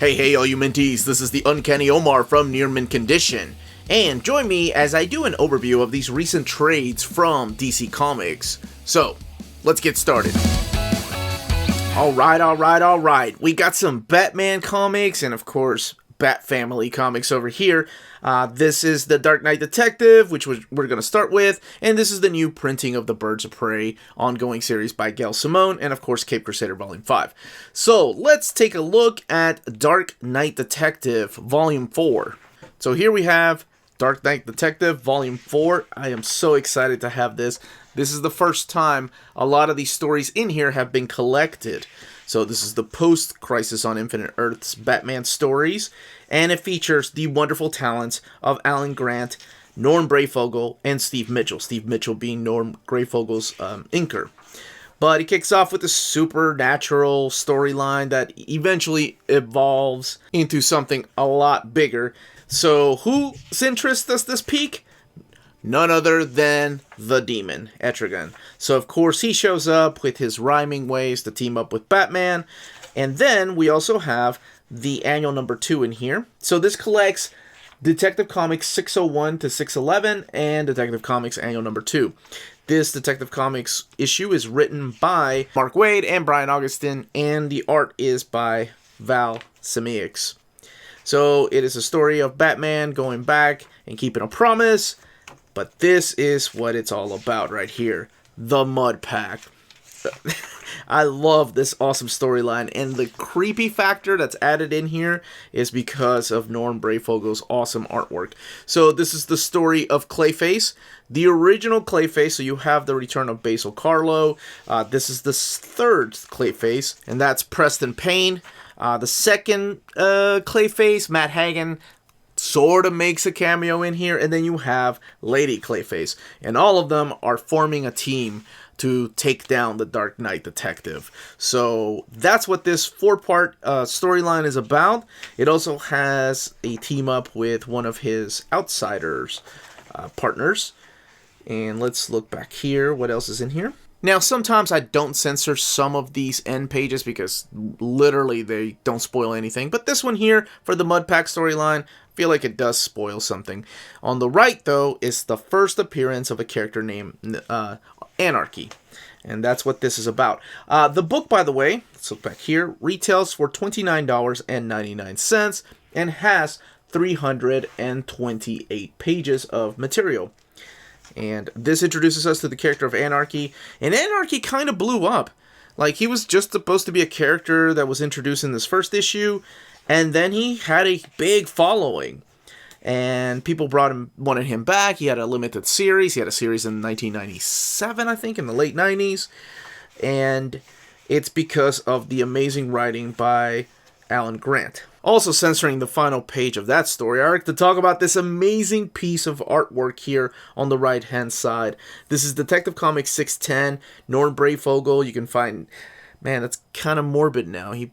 Hey, all you minties, this is the Uncanny Omar from Near Mint Condition, and join me as I do an overview of these recent trades from DC Comics. So, let's get started. Alright, we got some Batman comics, and of course, Bat Family comics over here. This is the Dark Knight Detective, which we're going to start with, and this is the new printing of the Birds of Prey ongoing series by Gail Simone, and of course Cape Crusader Volume 5. So let's take a look at Dark Knight Detective Volume 4. So here we have Dark Knight Detective Volume 4. I am so excited to have this. This is the first time a lot of these stories in here have been collected. So this is the post-Crisis on Infinite Earths Batman stories, and it features the wonderful talents of Alan Grant, Norm Breyfogle, and Steve Mitchell. Steve Mitchell being Norm Breyfogle's inker. But it kicks off with a supernatural storyline that eventually evolves into something a lot bigger. So whose interest does this pique? None other than the demon, Etrigan. So, of course, he shows up with his rhyming ways to team up with Batman. And then we also have the annual number 2 in here. So this collects Detective Comics 601 to 611 and Detective Comics annual number 2. This Detective Comics issue is written by Mark Waid and Brian Augustin, and the art is by Val Semeiks. So it is a story of Batman going back and keeping a promise. But this is what it's all about right here. The Mud Pack. I love this awesome storyline. And the creepy factor that's added in here is because of Norm Breyfogle's awesome artwork. So this is the story of Clayface. The original Clayface. So you have the return of Basil Karlo. This is the third Clayface. And that's Preston Payne. The second Clayface, Matt Hagen, sort of makes a cameo in here, and then you have Lady Clayface, and all of them are forming a team to take down the Dark Knight Detective. So that's what this 4-part storyline is about. It also has a team up with one of his Outsiders partners, and let's look back here. What else is in here? Now, sometimes I don't censor some of these end pages because literally they don't spoil anything. But this one here, for the Mud Pack storyline, I feel like it does spoil something. On the right, though, is the first appearance of a character named Anarchy. And that's what this is about. The book, by the way, let's look back here, retails for $29.99 and has 328 pages of material. And this introduces us to the character of Anarchy. And Anarchy kind of blew up. Like, he was just supposed to be a character that was introduced in this first issue. And then he had a big following. And people wanted him back. He had a limited series. He had a series in 1997, I think, in the late 90s. And it's because of the amazing writing by Alan Grant. Also censoring the final page of that story, I like to talk about this amazing piece of artwork here on the right-hand side. This is Detective Comics 610, Norm Breyfogle. You can find, man, that's kind of morbid now. He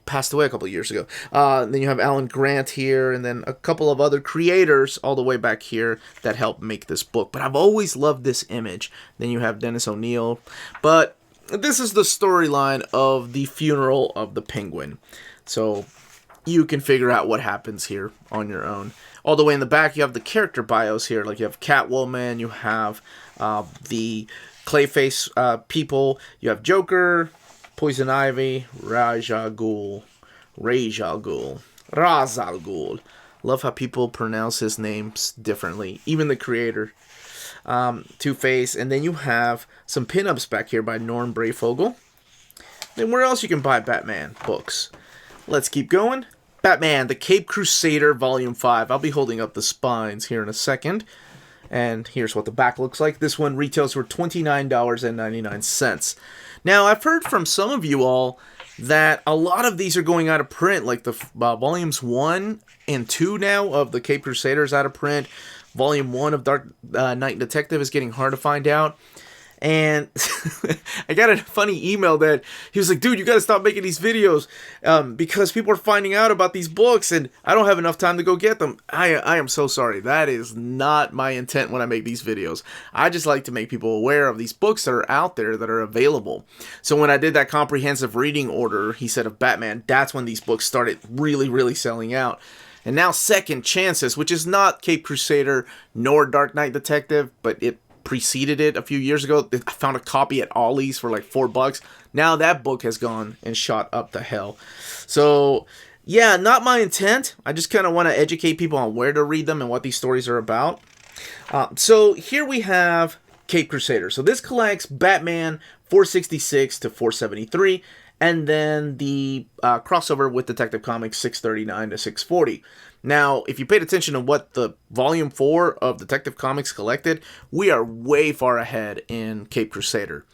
passed away a couple of years ago. Then you have Alan Grant here, and then a couple of other creators all the way back here that helped make this book. But I've always loved this image. Then you have Dennis O'Neil. But this is the storyline of the funeral of the Penguin. So you can figure out what happens here on your own. All the way in the back, you have the character bios here. Like, you have Catwoman, you have the Clayface people, you have Joker, Poison Ivy, Ra's al Ghul. Love how people pronounce his names differently. Even the creator. Two-Face. And then you have some pinups back here by Norm Breyfogle. Then where else you can buy Batman books? Let's keep going. Batman, the Cape Crusader, Volume 5. I'll be holding up the spines here in a second. And here's what the back looks like. This one retails for $29.99. Now, I've heard from some of you all that a lot of these are going out of print. Like the Volumes 1 and 2 now of the Cape Crusader is out of print. Volume 1 of Dark Knight Detective is getting hard to find out. And I got a funny email that he was like, dude, you got to stop making these videos because people are finding out about these books and I don't have enough time to go get them. I am so sorry. That is not my intent when I make these videos. I just like to make people aware of these books that are out there that are available. So when I did that comprehensive reading order, he said, of Batman, that's when these books started really, really selling out. And now Second Chances, which is not Cape Crusader nor Dark Knight Detective, but it preceded it a few years ago. I found a copy at Ollie's for like $4. Now that book has gone and shot up the hell. So yeah, not my intent. I just kind of want to educate people on where to read them and what these stories are about. So here we have Cape Crusader. So this collects Batman 466 to 473, and then the crossover with Detective Comics 639 to 640. Now, if you paid attention to what the Volume 4 of Detective Comics collected, we are way far ahead in Cape Crusader.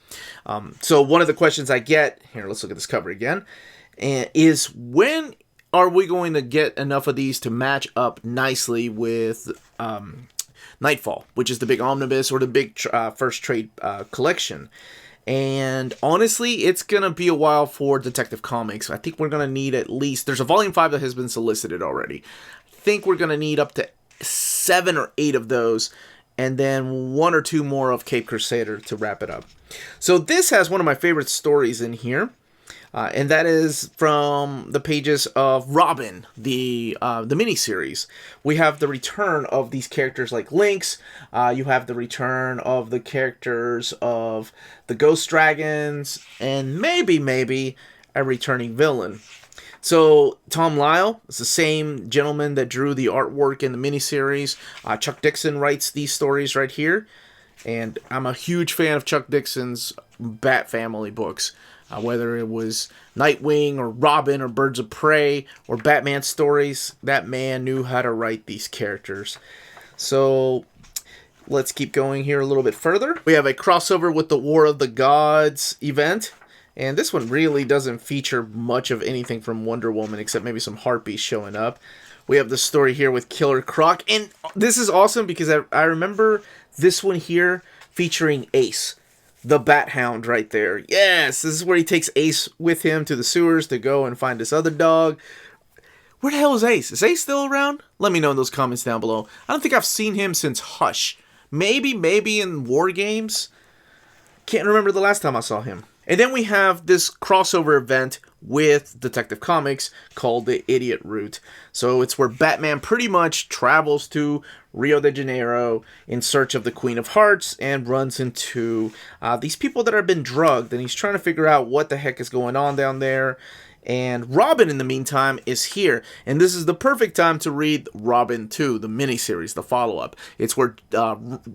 So one of the questions I get, here, let's look at this cover again, is when are we going to get enough of these to match up nicely with Nightfall, which is the big omnibus or the big first trade collection? And honestly, it's going to be a while for Detective Comics. I think we're going to need at least, there's a Volume 5 that has been solicited already. I think we're going to need up to 7 or 8 of those, and then 1 or 2 more of Cape Crusader to wrap it up. So this has one of my favorite stories in here. And that is from the pages of Robin, the miniseries. We have the return of these characters like Lynx. You have the return of the characters of the Ghost Dragons, and maybe a returning villain. So Tom Lyle is the same gentleman that drew the artwork in the miniseries. Chuck Dixon writes these stories right here, and I'm a huge fan of Chuck Dixon's Bat Family books. Whether it was Nightwing or Robin or Birds of Prey or Batman stories, that man knew how to write these characters. So let's keep going here a little bit further. We have a crossover with the War of the Gods event. And this one really doesn't feature much of anything from Wonder Woman except maybe some harpies showing up. We have the story here with Killer Croc. And this is awesome because I remember this one here featuring Ace, the Bat Hound right there. Yes, this is where he takes Ace with him to the sewers to go and find this other dog. Where the hell is Ace? Is Ace still around? Let me know in those comments down below. I don't think I've seen him since Hush. Maybe in War Games. Can't remember the last time I saw him. And then we have this crossover event with Detective Comics called the Idiot Route. So it's where Batman pretty much travels to Rio de Janeiro in search of the Queen of Hearts and runs into these people that have been drugged, and he's trying to figure out what the heck is going on down there. And Robin, in the meantime, is here. And this is the perfect time to read Robin 2, the miniseries, the follow-up. It's where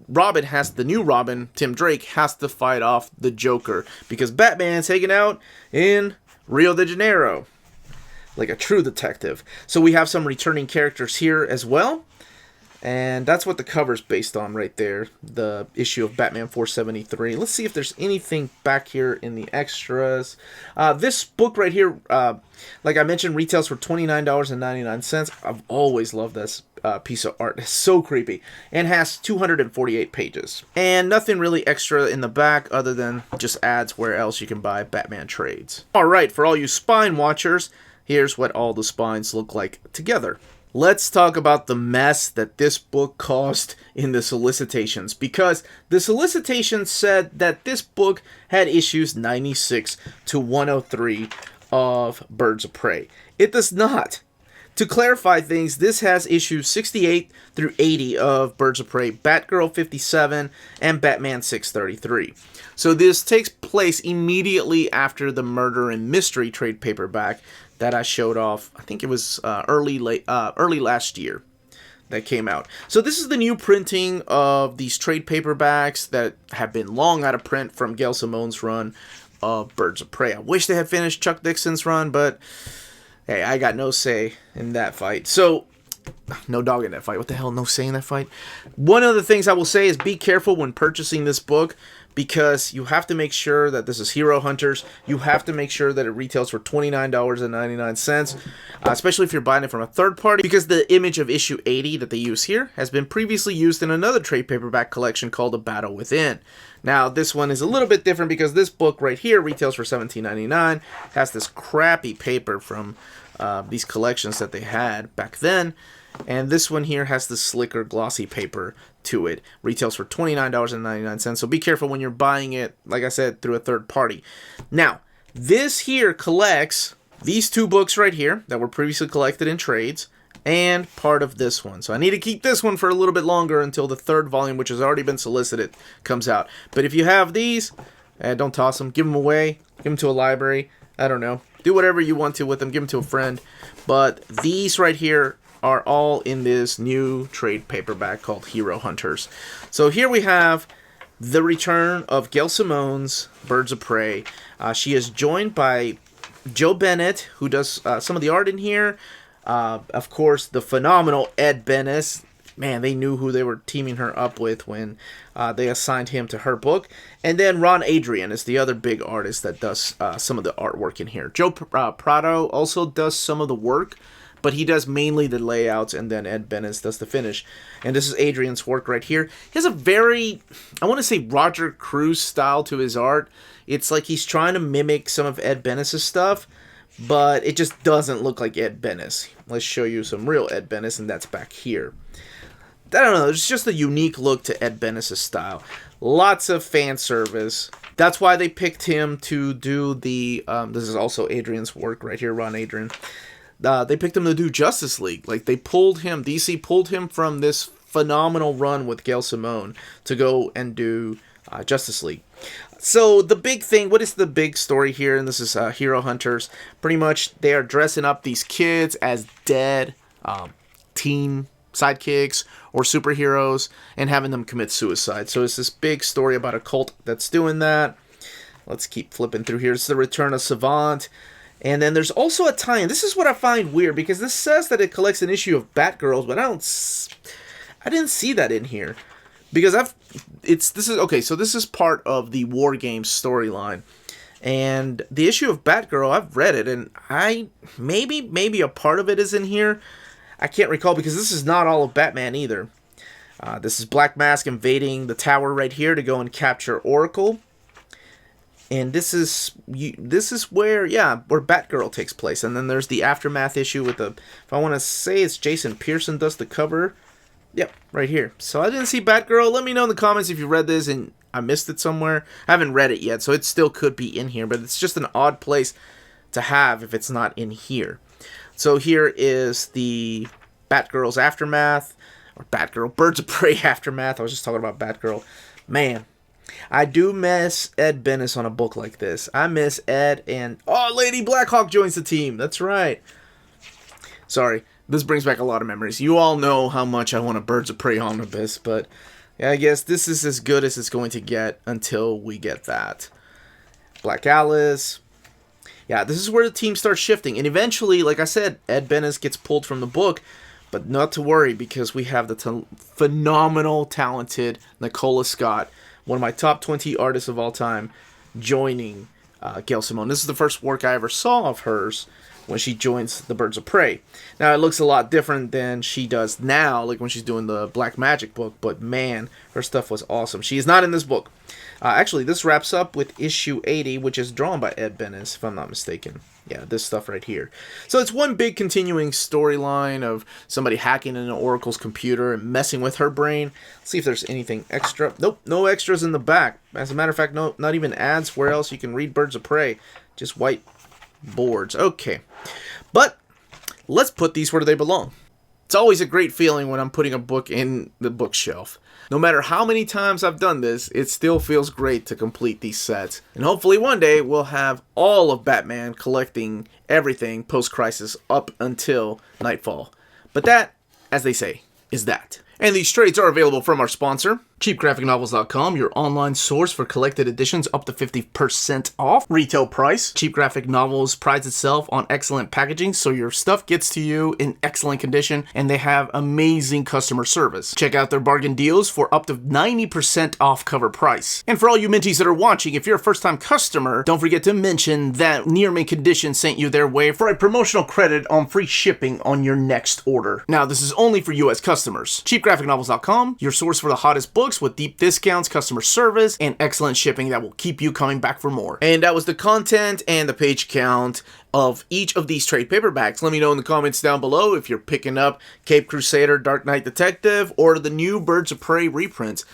Robin has, the new Robin, Tim Drake, has to fight off the Joker because Batman's hanging out in Rio de Janeiro like a true detective. So we have some returning characters here as well. And that's what the cover's based on right there. The issue of Batman 473. Let's see if there's anything back here in the extras. This book right here, like I mentioned, retails for $29.99. I've always loved this piece of art. It's so creepy. And has 248 pages. And nothing really extra in the back other than just ads where else you can buy Batman trades. Alright, for all you spine watchers, here's what all the spines look like together. Let's talk about the mess that this book caused in the solicitations, because the solicitations said that this book had issues 96 to 103 of Birds of Prey. It does not. To clarify things, this has issues 68 through 80 of Birds of Prey, Batgirl 57, and Batman 633. So this takes place immediately after the Murder and Mystery trade paperback that I showed off. I think it was early last year that came out. So this is the new printing of these trade paperbacks that have been long out of print from Gail Simone's run of Birds of Prey. I wish they had finished Chuck Dixon's run, but hey, I got no say in that fight. So, no dog in that fight. What the hell, no say in that fight? One of the things I will say is be careful when purchasing this book, because you have to make sure that this is Hero Hunters. You have to make sure that it retails for $29.99, especially if you're buying it from a third party, because the image of issue 80 that they use here has been previously used in another trade paperback collection called A Battle Within. Now, this one is a little bit different because this book right here retails for $17.99, has this crappy paper from these collections that they had back then, and this one here has the slicker, glossy paper to it. Retails for $29.99, so be careful when you're buying it, like I said, through a third party. Now, this here collects these two books right here that were previously collected in trades, and part of this one. So I need to keep this one for a little bit longer until the third volume, which has already been solicited, comes out. But if you have these, don't toss them. Give them away. Give them to a library. I don't know. Do whatever you want to with them. Give them to a friend. But these right here are all in this new trade paperback called Hero Hunters. So here we have the return of Gail Simone's Birds of Prey. She is joined by Joe Bennett, who does some of the art in here. Of course, the phenomenal Ed Benes. Man, they knew who they were teaming her up with when they assigned him to her book. And then Ron Adrian is the other big artist that does some of the artwork in here. Joe Prado also does some of the work, but he does mainly the layouts, and then Ed Benes does the finish. And this is Adrian's work right here. He has a very, I want to say, Roger Cruz style to his art. It's like he's trying to mimic some of Ed Benes' stuff, but it just doesn't look like Ed Benes. Let's show you some real Ed Benes, and that's back here. I don't know, it's just a unique look to Ed Benes' style. Lots of fan service. That's why they picked him to do the, this is also Adrian's work right here, Ron Adrian. They picked him to do Justice League. Like, they pulled him, DC pulled him from this phenomenal run with Gail Simone to go and do Justice League. So the big thing, what is the big story here? And this is Hero Hunters. Pretty much they are dressing up these kids as dead teen sidekicks or superheroes and having them commit suicide. So it's this big story about a cult that's doing that. Let's keep flipping through here. It's the return of Savant. And then there's also a tie-in. This is what I find weird, because this says that it collects an issue of Batgirls, but I didn't see that in here. Because this is part of the War Games storyline. And the issue of Batgirl, I've read it, and maybe a part of it is in here. I can't recall, because this is not all of Batman either. This is Black Mask invading the tower right here to go and capture Oracle. And this is where Batgirl takes place. And then there's the Aftermath issue with if I want to say it's Jason Pearson does the cover. Yep, right here. So I didn't see Batgirl. Let me know in the comments if you read this and I missed it somewhere. I haven't read it yet, so it still could be in here. But it's just an odd place to have if it's not in here. So here is the Batgirl's Aftermath. Or Batgirl, Birds of Prey Aftermath. I was just talking about Batgirl. Man, I do miss Ed Benes on a book like this. I miss Ed, and Lady Blackhawk joins the team. That's right. Sorry, this brings back a lot of memories. You all know how much I want a Birds of Prey omnibus, but yeah, I guess this is as good as it's going to get until we get that. Black Alice. Yeah, this is where the team starts shifting, and eventually, like I said, Ed Benes gets pulled from the book, but not to worry, because we have the phenomenal, talented Nicola Scott, one of my top 20 artists of all time, joining Gail Simone. This is the first work I ever saw of hers when she joins the Birds of Prey. Now, it looks a lot different than she does now, like when she's doing the Black Magic book, but man, her stuff was awesome. She is not in this book. Actually, this wraps up with issue 80, which is drawn by Ed Benes, if I'm not mistaken. Yeah, this stuff right here. So it's one big continuing storyline of somebody hacking into Oracle's computer and messing with her brain. Let's see if there's anything extra. Nope, no extras in the back. As a matter of fact, no, not even ads where else you can read Birds of Prey. Just white boards. Okay. But let's put these where they belong. It's always a great feeling when I'm putting a book in the bookshelf. No matter how many times I've done this, it still feels great to complete these sets. And hopefully one day we'll have all of Batman collecting everything post-crisis up until Nightfall. But that, as they say, is that. And these trades are available from our sponsor, CheapGraphicNovels.com, your online source for collected editions up to 50% off retail price. Cheap Graphic Novels prides itself on excellent packaging, so your stuff gets to you in excellent condition, and they have amazing customer service. Check out their bargain deals for up to 90% off cover price. And for all you Minties that are watching, if you're a first-time customer, don't forget to mention that Near Mint Condition sent you their way for a promotional credit on free shipping on your next order. Now, this is only for U.S. customers. CheapGraphicNovels.com, your source for the hottest books with deep discounts, customer service, and excellent shipping that will keep you coming back for more. And that was the content and the page count of each of these trade paperbacks. Let me know in the comments down below if you're picking up Cape Crusader, Dark Knight Detective, or the new Birds of Prey reprints.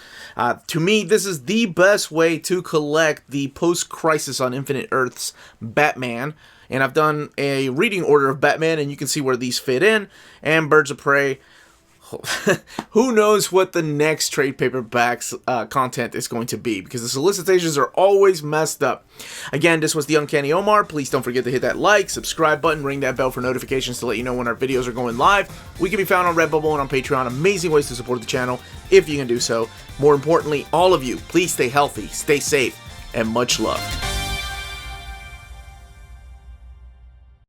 To me, this is the best way to collect the post-Crisis on Infinite Earths Batman. And I've done a reading order of Batman, and you can see where these fit in. And Birds of Prey, who knows what the next trade paperbacks content is going to be, because the solicitations are always messed up. Again, this was the Uncanny Omar. Please don't forget to hit that like, subscribe button, ring that bell for notifications to let you know when our videos are going live. We can be found on Redbubble and on Patreon. Amazing ways to support the channel if you can do so. More importantly, all of you, please stay healthy, stay safe, and much love.